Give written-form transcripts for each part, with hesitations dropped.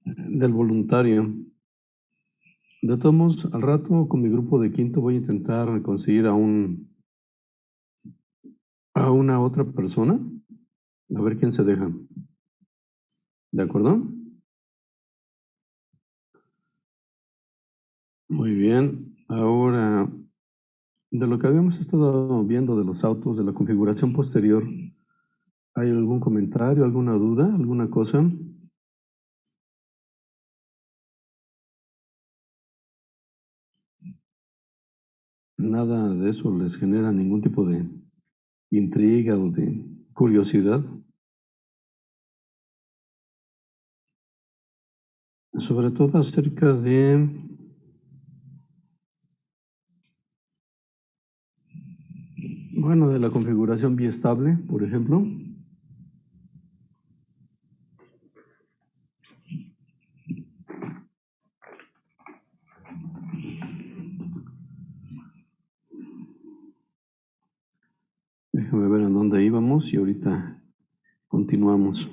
del voluntario. De todos modos, al rato con mi grupo de quinto voy a intentar conseguir a una otra persona, a ver quién se deja. ¿De acuerdo? Muy bien. Ahora, de lo que habíamos estado viendo de los autos, de la configuración posterior, ¿hay algún comentario, alguna duda, alguna cosa? Nada de eso les genera ningún tipo de intriga o de curiosidad. Sobre todo acerca de la configuración biestable, por ejemplo. Déjame ver en dónde íbamos y ahorita continuamos.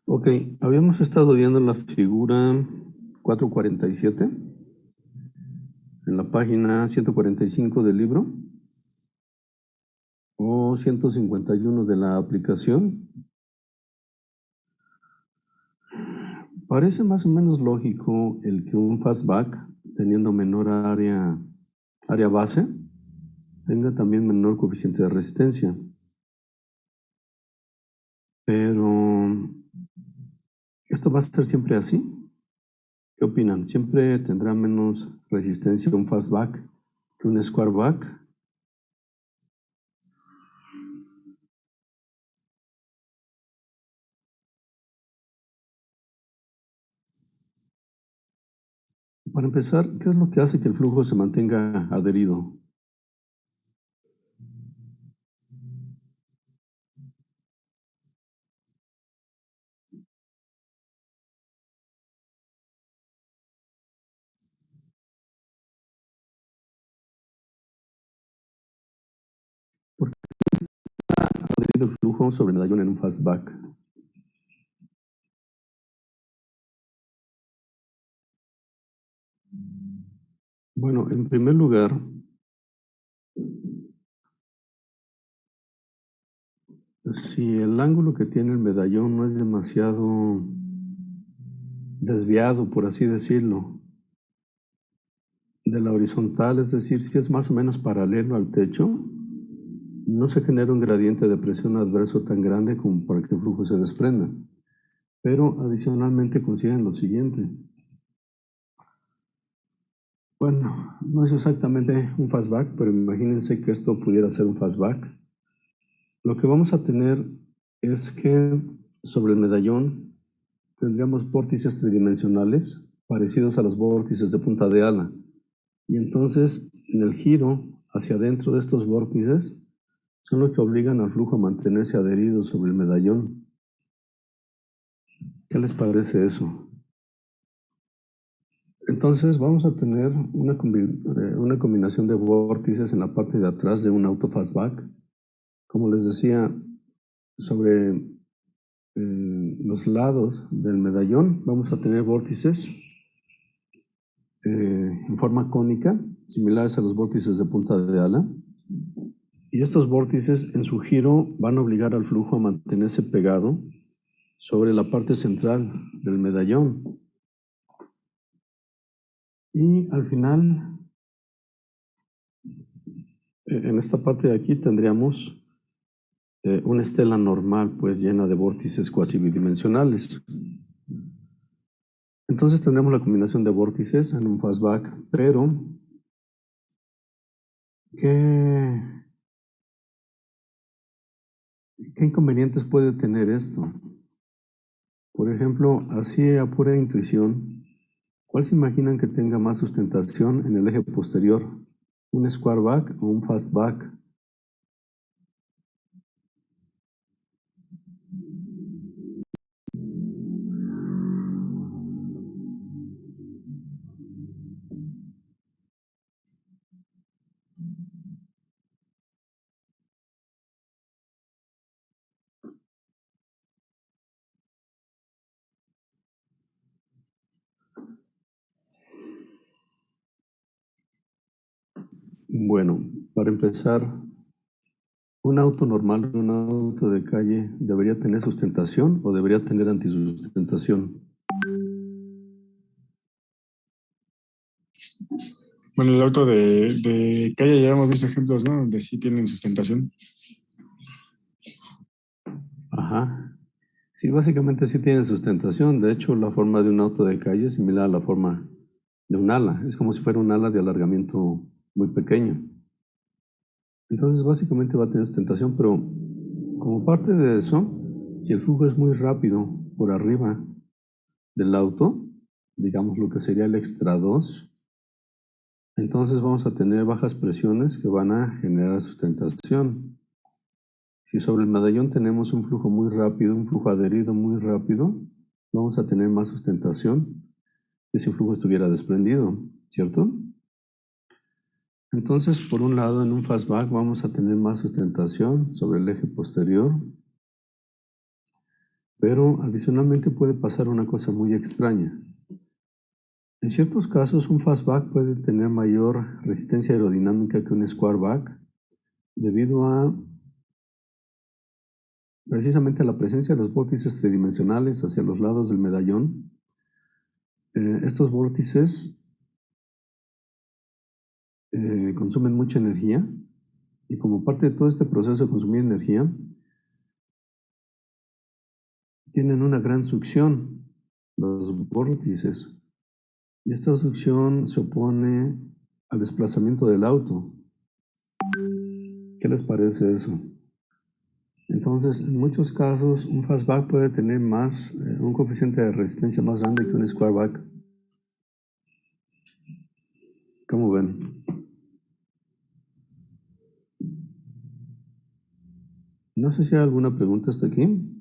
Ok, habíamos estado viendo la figura 447 en la página 145 del libro o 151 de la aplicación. Parece más o menos lógico el que un fastback, teniendo menor área base, tenga también menor coeficiente de resistencia. Pero, ¿esto va a ser siempre así? ¿Qué opinan? ¿Siempre tendrá menos resistencia un fastback que un squareback? Para empezar, ¿qué es lo que hace que el flujo se mantenga adherido? ¿Por qué está adherido el flujo sobre el medallón en un fastback? Bueno, en primer lugar, si el ángulo que tiene el medallón no es demasiado desviado, por así decirlo, de la horizontal, es decir, si es más o menos paralelo al techo, no se genera un gradiente de presión adverso tan grande como para que el flujo se desprenda. Pero adicionalmente consideren lo siguiente. Bueno, no es exactamente un fastback, pero imagínense que esto pudiera ser un fastback. Lo que vamos a tener es que sobre el medallón tendríamos vórtices tridimensionales parecidos a los vórtices de punta de ala. Y entonces, en el giro hacia adentro de estos vórtices, son los que obligan al flujo a mantenerse adherido sobre el medallón. ¿Qué les parece eso? Entonces vamos a tener una combinación de vórtices en la parte de atrás de un auto fastback. Como les decía, sobre los lados del medallón vamos a tener vórtices en forma cónica, similares a los vórtices de punta de ala. Y estos vórtices en su giro van a obligar al flujo a mantenerse pegado sobre la parte central del medallón. Y al final, en esta parte de aquí tendríamos una estela normal, pues llena de vórtices cuasi bidimensionales. Entonces tendremos la combinación de vórtices en un fastback, pero ¿qué inconvenientes puede tener esto? Por ejemplo, así a pura intuición, ¿cuál se imaginan que tenga más sustentación en el eje posterior? ¿Un squareback o un fastback? Bueno, para empezar, ¿un auto normal, un auto de calle, debería tener sustentación o debería tener antisustentación? Bueno, el auto de calle ya hemos visto ejemplos, ¿no? Donde sí tienen sustentación. Ajá. Sí, básicamente sí tiene sustentación. De hecho, la forma de un auto de calle es similar a la forma de un ala. Es como si fuera un ala de alargamiento muy pequeño. Entonces, básicamente va a tener sustentación, pero como parte de eso, si el flujo es muy rápido por arriba del auto, digamos lo que sería el extra 2, entonces vamos a tener bajas presiones que van a generar sustentación. Si sobre el medallón tenemos un flujo muy rápido, un flujo adherido muy rápido, vamos a tener más sustentación que si el flujo estuviera desprendido, ¿cierto? Entonces, por un lado, en un fastback vamos a tener más sustentación sobre el eje posterior, pero adicionalmente puede pasar una cosa muy extraña. En ciertos casos, un fastback puede tener mayor resistencia aerodinámica que un squareback debido a precisamente a la presencia de los vórtices tridimensionales hacia los lados del medallón. Estos vórtices consumen mucha energía y como parte de todo este proceso de consumir energía, tienen una gran succión, los vórtices. Y esta succión se opone al desplazamiento del auto. ¿Qué les parece eso? Entonces, en muchos casos, un fastback puede tener un coeficiente de resistencia más grande que un squareback. ¿Cómo ven? No sé si hay alguna pregunta hasta aquí.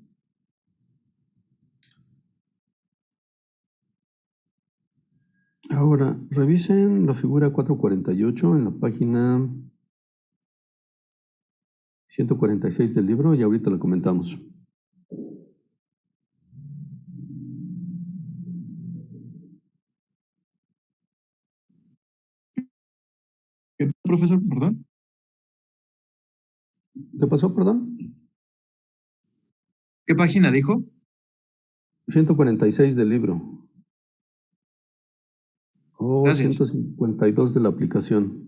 Ahora, revisen la figura 448 en la página 146 del libro y ahorita lo comentamos. ¿Qué, profesor? ¿Perdón? ¿Qué pasó, perdón? ¿Qué página dijo? 146 del libro. O Gracias. 152 de la aplicación.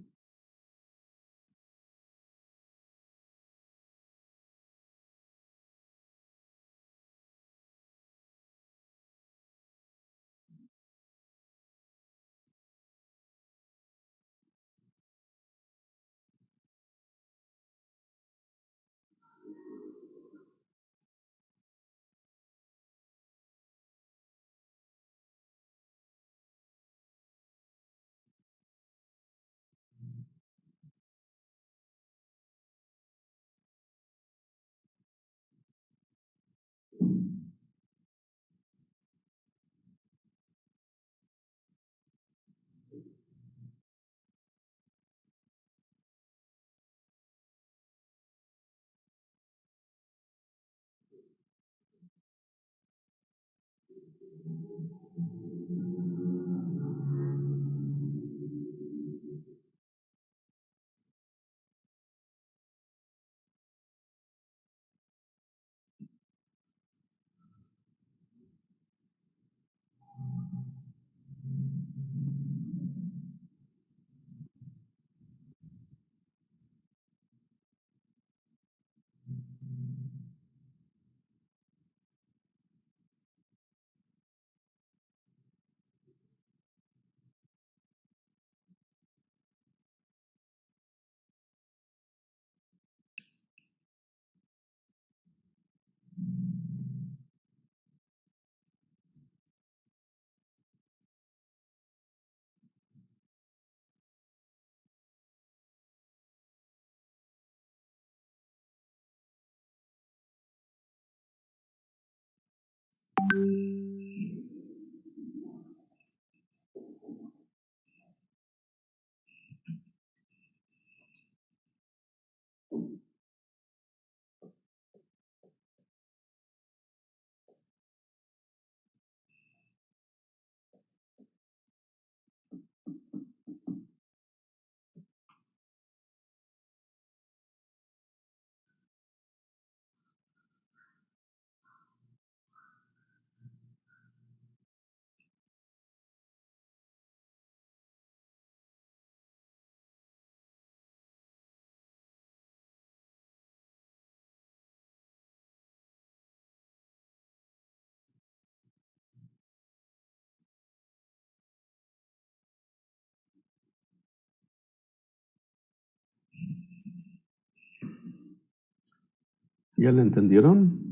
¿Ya le entendieron?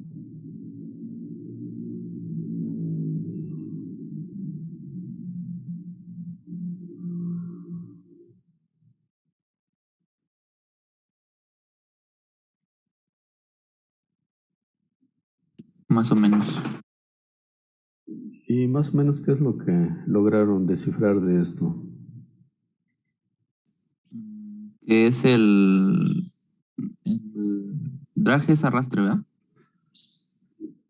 Más o menos. Y más o menos, ¿qué es lo que lograron descifrar de esto? Que es el drag es arrastre, ¿verdad?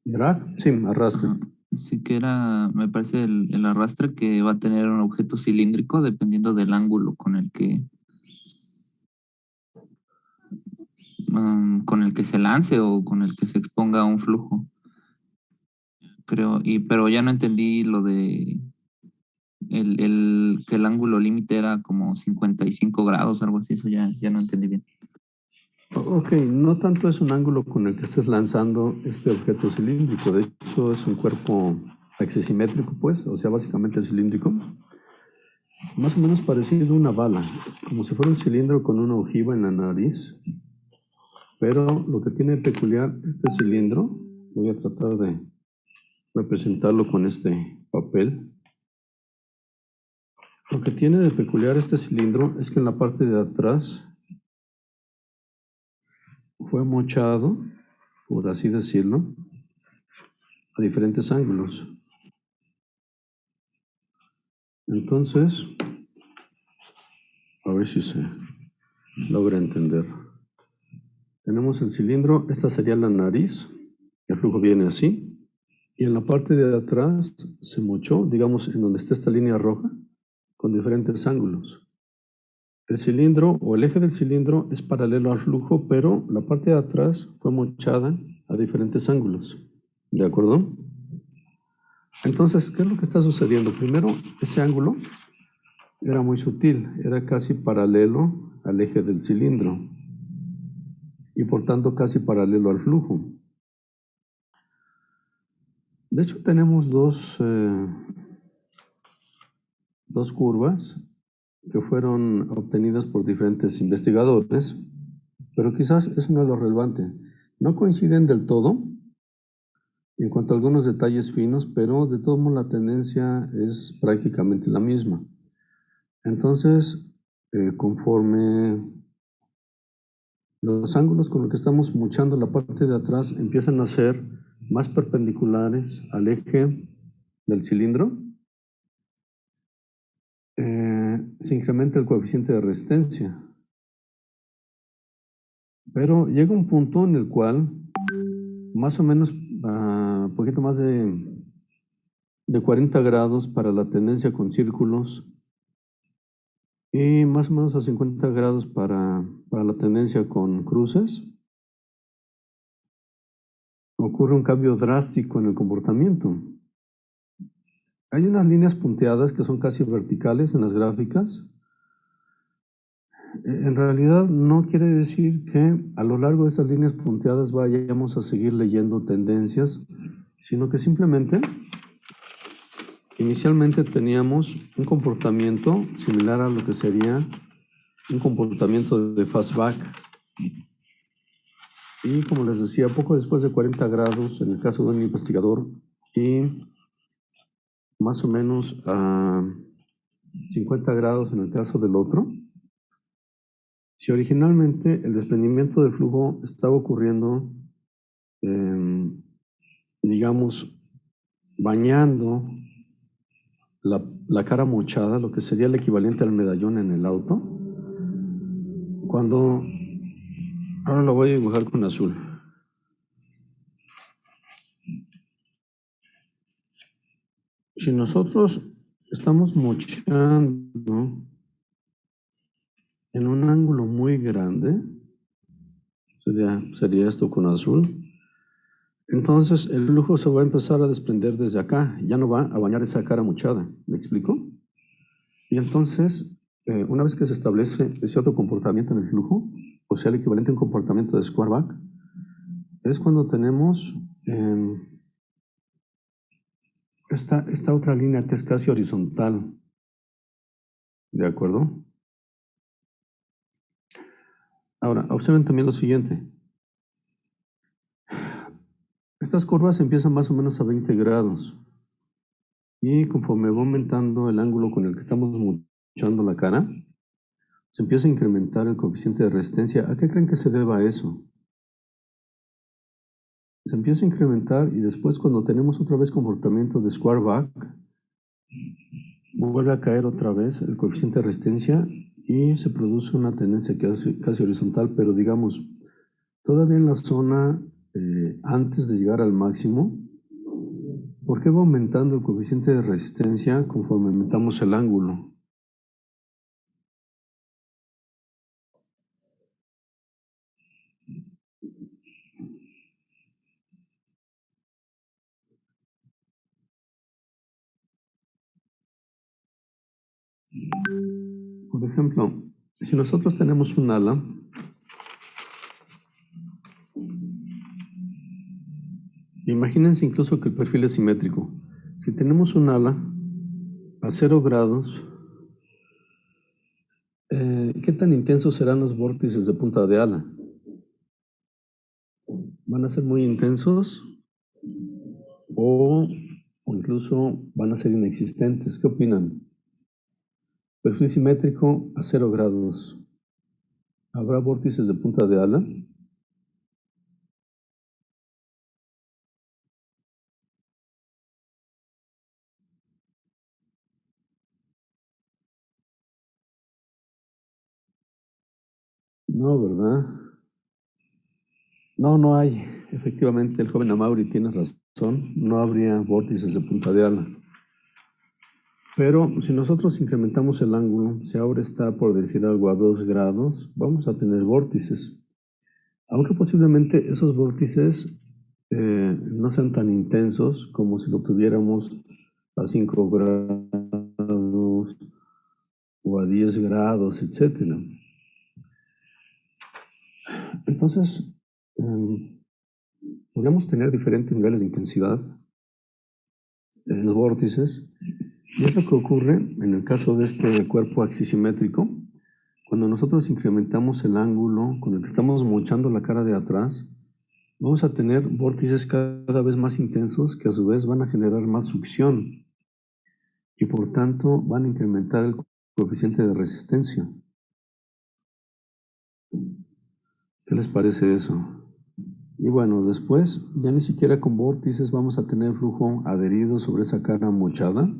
¿Drag? Sí, arrastre. Ajá. Sí que era, me parece, el arrastre que va a tener un objeto cilíndrico dependiendo del ángulo con el que se lance o con el que se exponga a un flujo. Creo, pero ya no entendí lo de que el ángulo límite era como 55 grados, algo así, eso ya no entendí bien. Ok, no tanto es un ángulo con el que estés lanzando este objeto cilíndrico, de hecho es un cuerpo axisimétrico, pues, o sea, básicamente cilíndrico, más o menos parecido a una bala, como si fuera un cilindro con una ojiva en la nariz, pero lo que tiene peculiar este cilindro, voy a tratar de representarlo con este papel. Lo que tiene de peculiar este cilindro es que en la parte de atrás fue mochado, por así decirlo, a diferentes ángulos. Entonces, a ver si se logra entender. Tenemos el cilindro, esta sería la nariz, el flujo viene así, y en la parte de atrás se mochó, digamos, en donde está esta línea roja, con diferentes ángulos. El cilindro o el eje del cilindro es paralelo al flujo, pero la parte de atrás fue mochada a diferentes ángulos. ¿De acuerdo? Entonces, ¿qué es lo que está sucediendo? Primero, ese ángulo era muy sutil, era casi paralelo al eje del cilindro y por tanto casi paralelo al flujo. De hecho, tenemos dos curvas que fueron obtenidas por diferentes investigadores, pero quizás eso no es lo relevante. No coinciden del todo en cuanto a algunos detalles finos, pero de todos modos la tendencia es prácticamente la misma. Entonces, conforme los ángulos con los que estamos mochando la parte de atrás empiezan a ser más perpendiculares al eje del cilindro, se incrementa el coeficiente de resistencia. Pero llega un punto en el cual más o menos un poquito más de 40 grados para la tendencia con círculos y más o menos a 50 grados para la tendencia con cruces, ocurre un cambio drástico en el comportamiento. Hay unas líneas punteadas que son casi verticales en las gráficas. En realidad no quiere decir que a lo largo de esas líneas punteadas vayamos a seguir leyendo tendencias, sino que simplemente inicialmente teníamos un comportamiento similar a lo que sería un comportamiento de fastback. Y como les decía, poco después de 40 grados en el caso de un investigador y más o menos a 50 grados en el caso del otro, si originalmente el desprendimiento de flujo estaba ocurriendo, digamos, bañando la cara mochada, lo que sería el equivalente al medallón en el auto, cuando, ahora lo voy a dibujar con azul. Si nosotros estamos mochando en un ángulo muy grande, sería esto con azul, entonces el flujo se va a empezar a desprender desde acá, ya no va a bañar esa cara mochada, ¿me explico? Y entonces, una vez que se establece ese otro comportamiento en el flujo, o sea, el equivalente a un comportamiento de square back, es cuando tenemos esta otra línea que es casi horizontal, ¿de acuerdo? Ahora, observen también lo siguiente. Estas curvas empiezan más o menos a 20 grados y conforme va aumentando el ángulo con el que estamos muchando la cara, se empieza a incrementar el coeficiente de resistencia. ¿A qué creen que se deba eso? Se empieza a incrementar y después cuando tenemos otra vez comportamiento de square back, vuelve a caer otra vez el coeficiente de resistencia y se produce una tendencia casi horizontal, pero digamos, todavía en la zona antes de llegar al máximo. ¿Por qué va aumentando el coeficiente de resistencia conforme aumentamos el ángulo? Por ejemplo, si nosotros tenemos un ala, imagínense incluso que el perfil es simétrico. Si tenemos un ala a 0 grados, ¿qué tan intensos serán los vórtices de punta de ala? ¿Van a ser muy intensos o incluso van a ser inexistentes? ¿Qué opinan? Perfil simétrico a 0 grados. ¿Habrá vórtices de punta de ala? No, ¿verdad? No, no hay. Efectivamente, el joven Amaury tiene razón. No habría vórtices de punta de ala. Pero si nosotros incrementamos el ángulo, si ahora está, por decir algo, a 2 grados, vamos a tener vórtices. Aunque posiblemente esos vórtices no sean tan intensos como si lo tuviéramos a 5 grados o a 10 grados, etc. Entonces, podemos tener diferentes niveles de intensidad en los vórtices, y es lo que ocurre en el caso de este cuerpo axisimétrico. Cuando nosotros incrementamos el ángulo con el que estamos mochando la cara de atrás, vamos a tener vórtices cada vez más intensos que a su vez van a generar más succión y por tanto van a incrementar el coeficiente de resistencia. ¿Qué les parece eso? Y bueno, después ya ni siquiera con vórtices vamos a tener flujo adherido sobre esa cara mochada.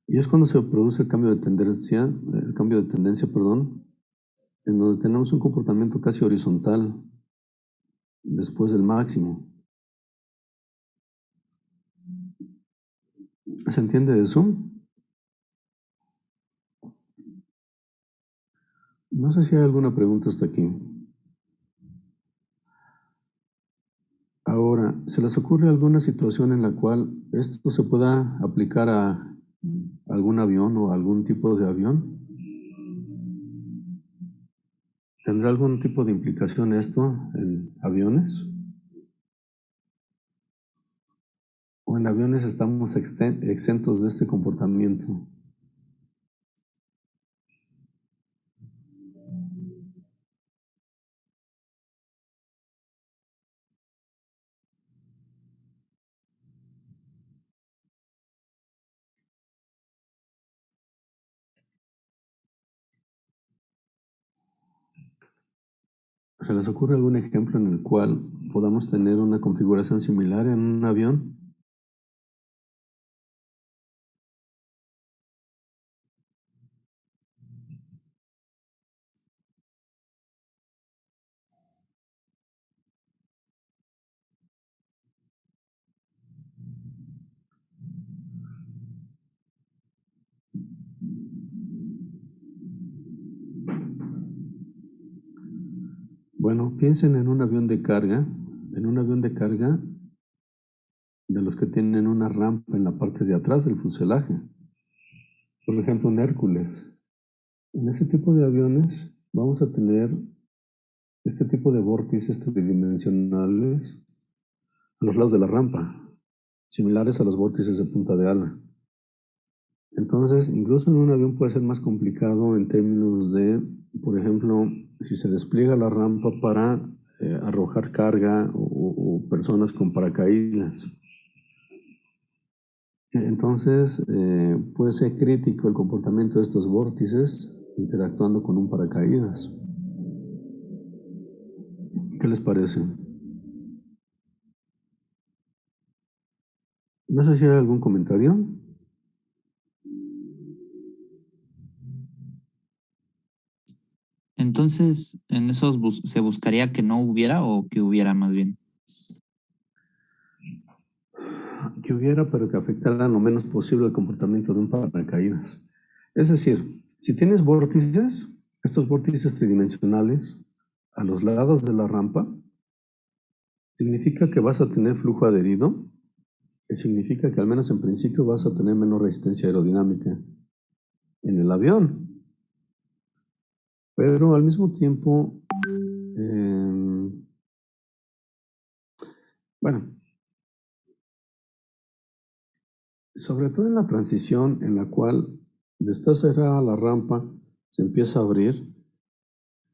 Y es cuando se produce el cambio de tendencia, en donde tenemos un comportamiento casi horizontal después del máximo. ¿Se entiende eso? No sé si hay alguna pregunta hasta aquí. Ahora, ¿se les ocurre alguna situación en la cual esto se pueda aplicar a algún avión o algún tipo de avión? ¿Tendrá algún tipo de implicación esto en aviones? ¿O en aviones estamos exentos de este comportamiento? ¿Se les ocurre algún ejemplo en el cual podamos tener una configuración similar en un avión? Bueno, piensen en un avión de carga, de los que tienen una rampa en la parte de atrás del fuselaje. Por ejemplo, un Hércules. En ese tipo de aviones vamos a tener este tipo de vórtices tridimensionales a los lados de la rampa, similares a los vórtices de punta de ala. Entonces, incluso en un avión puede ser más complicado en términos de, por ejemplo, si se despliega la rampa para arrojar carga o personas con paracaídas. Entonces, puede ser crítico el comportamiento de estos vórtices interactuando con un paracaídas. ¿Qué les parece? No sé si hay algún comentario. Entonces, en esos se buscaría que no hubiera o que hubiera más bien. Que hubiera, pero que afectara lo menos posible el comportamiento de un paracaídas. Es decir, si tienes vórtices, estos vórtices tridimensionales a los lados de la rampa, significa que vas a tener flujo adherido, que significa que al menos en principio vas a tener menos resistencia aerodinámica en el avión. Pero al mismo tiempo, bueno, sobre todo en la transición en la cual de estar cerrada la rampa se empieza a abrir,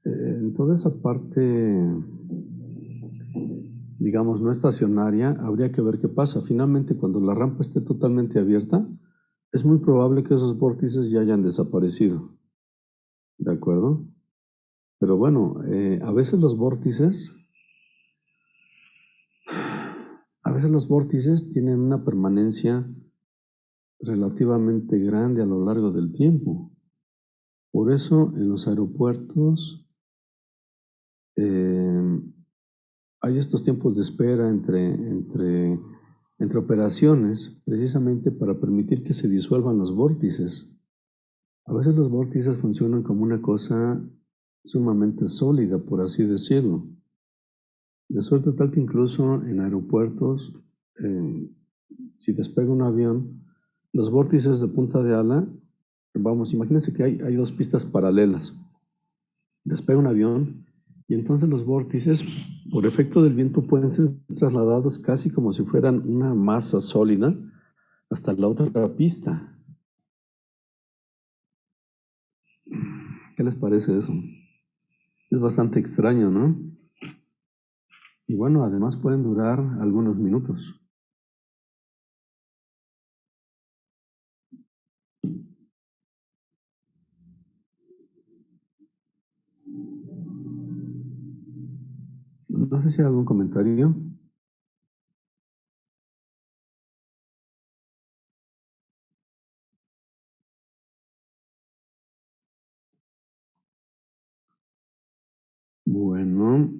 en toda esa parte, digamos, no estacionaria, habría que ver qué pasa. Finalmente, cuando la rampa esté totalmente abierta, es muy probable que esos vórtices ya hayan desaparecido. ¿De acuerdo? Pero bueno, a veces los vórtices tienen una permanencia relativamente grande a lo largo del tiempo. Por eso en los aeropuertos hay estos tiempos de espera entre operaciones, precisamente para permitir que se disuelvan los vórtices. A veces los vórtices funcionan como una cosa sumamente sólida, por así decirlo. De suerte tal que incluso en aeropuertos, si despega un avión, los vórtices de punta de ala, vamos, imagínense que hay dos pistas paralelas. Despega un avión y entonces los vórtices, por efecto del viento, pueden ser trasladados casi como si fueran una masa sólida hasta la otra pista. ¿Qué les parece eso? Es bastante extraño, ¿no? Y bueno, además pueden durar algunos minutos. No sé si hay algún comentario. Bueno,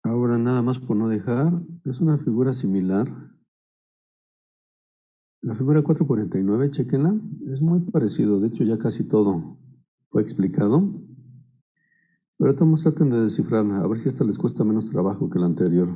ahora nada más por no dejar, es una figura similar. La figura 449, chequenla, es muy parecido, de hecho ya casi todo fue explicado. Pero todos traten de descifrarla, a ver si esta les cuesta menos trabajo que la anterior.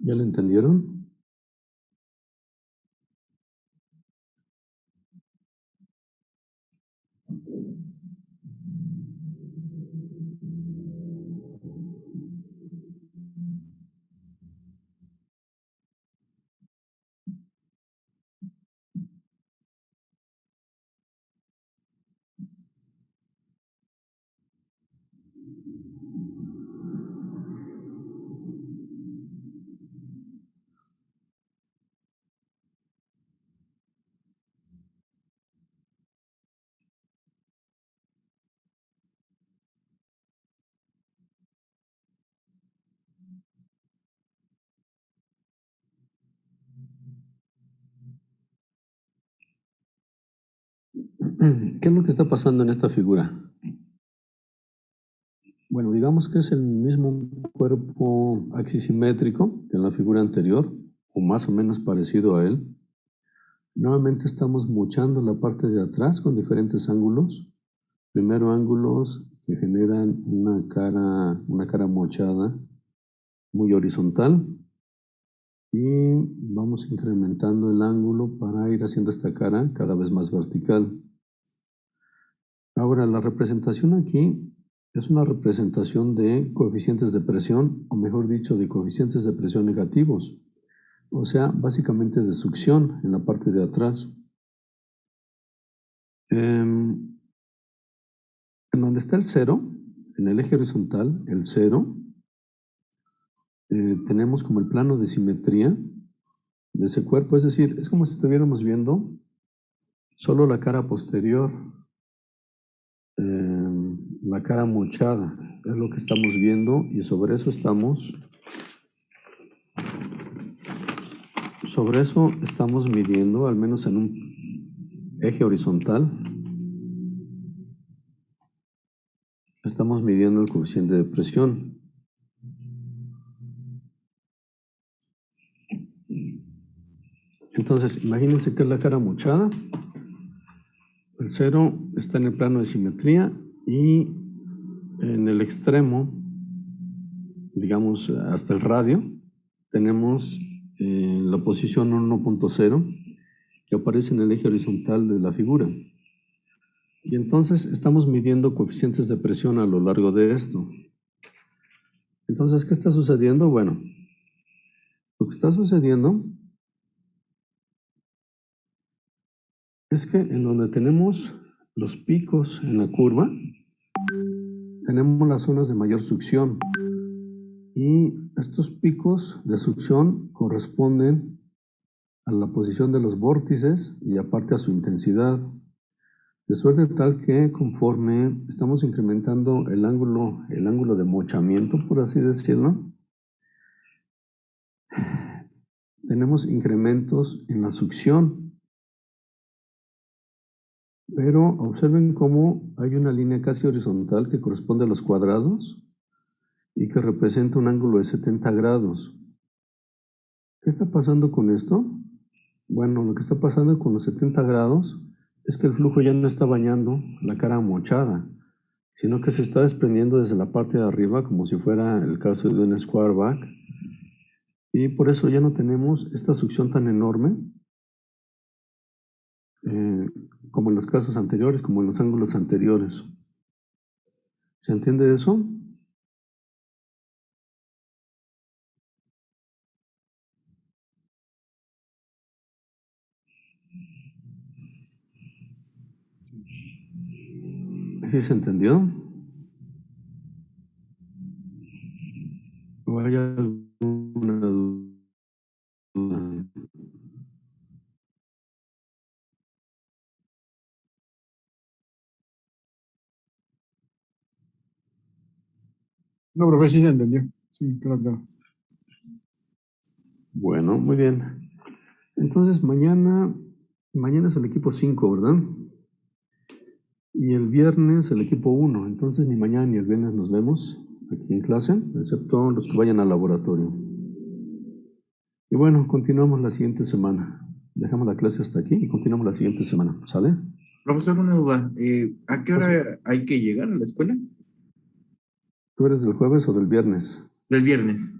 ¿Ya lo entendieron? ¿Qué es lo que está pasando en esta figura? Bueno, digamos que es el mismo cuerpo axisimétrico que en la figura anterior, o más o menos parecido a él. Nuevamente estamos mochando la parte de atrás con diferentes ángulos. Primero ángulos que generan una cara mochada muy horizontal. Y vamos incrementando el ángulo para ir haciendo esta cara cada vez más vertical. Ahora, la representación aquí es una representación de coeficientes de presión, o mejor dicho, de coeficientes de presión negativos. O sea, básicamente de succión en la parte de atrás. En donde está el cero, en el eje horizontal, el cero, tenemos como el plano de simetría de ese cuerpo. Es decir, es como si estuviéramos viendo solo la cara posterior, la cara mochada. Es lo que estamos viendo y sobre eso estamos midiendo, al menos en un eje horizontal, estamos midiendo el coeficiente de presión. Entonces, imagínense que es la cara mochada. El cero está en el plano de simetría y en el extremo, digamos hasta el radio, tenemos la posición 1.0 que aparece en el eje horizontal de la figura. Y entonces estamos midiendo coeficientes de presión a lo largo de esto. Entonces, ¿qué está sucediendo? Bueno, lo que está sucediendo es que en donde tenemos los picos en la curva, tenemos las zonas de mayor succión. Y estos picos de succión corresponden a la posición de los vórtices y aparte a su intensidad. De suerte tal que conforme estamos incrementando el ángulo de mochamiento, por así decirlo, tenemos incrementos en la succión. Pero observen cómo hay una línea casi horizontal que corresponde a los cuadrados y que representa un ángulo de 70 grados. ¿Qué está pasando con esto? Bueno, lo que está pasando con los 70 grados es que el flujo ya no está bañando la cara mochada, sino que se está desprendiendo desde la parte de arriba como si fuera el caso de un square back. Y por eso ya no tenemos esta succión tan enorme como en los casos anteriores, como en los ángulos anteriores. ¿Se entiende eso? ¿Sí se entendió? ¿Hay alguna duda? No, profe, sí se entendió. Sí, claro, claro. Bueno, muy bien. Entonces, mañana es el equipo 5, ¿verdad? Y el viernes el equipo 1. Entonces, ni mañana ni el viernes nos vemos aquí en clase, excepto los que vayan al laboratorio. Y bueno, continuamos la siguiente semana. Dejamos la clase hasta aquí y continuamos la siguiente semana. ¿Sale? Profesor, una duda. ¿A qué hora hay que llegar a la escuela? ¿Tú eres del jueves o del viernes? Del viernes.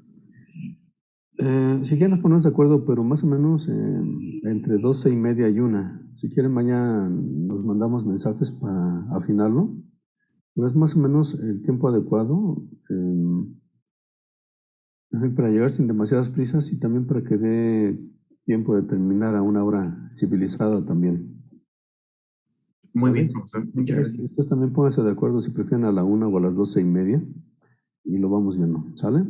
Si quieren nos ponemos de acuerdo, pero más o menos entre 12:30 y 1. Si quieren, mañana nos mandamos mensajes para afinarlo. Pero es más o menos el tiempo adecuado para llegar sin demasiadas prisas y también para que dé tiempo de terminar a una hora civilizada también. Muy ¿Sale? bien, profesor. Muchas gracias. Ustedes también pónganse de acuerdo si prefieren a la 1 o a las 12:30 y lo vamos viendo. ¿Sale?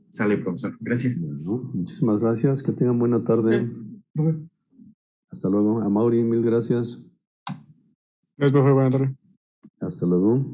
Sale, profesor. Gracias. Bueno, muchísimas gracias. Que tengan buena tarde. Profe. Hasta luego. A Mauri, mil gracias. Gracias, profe. Buenas tardes. Hasta luego.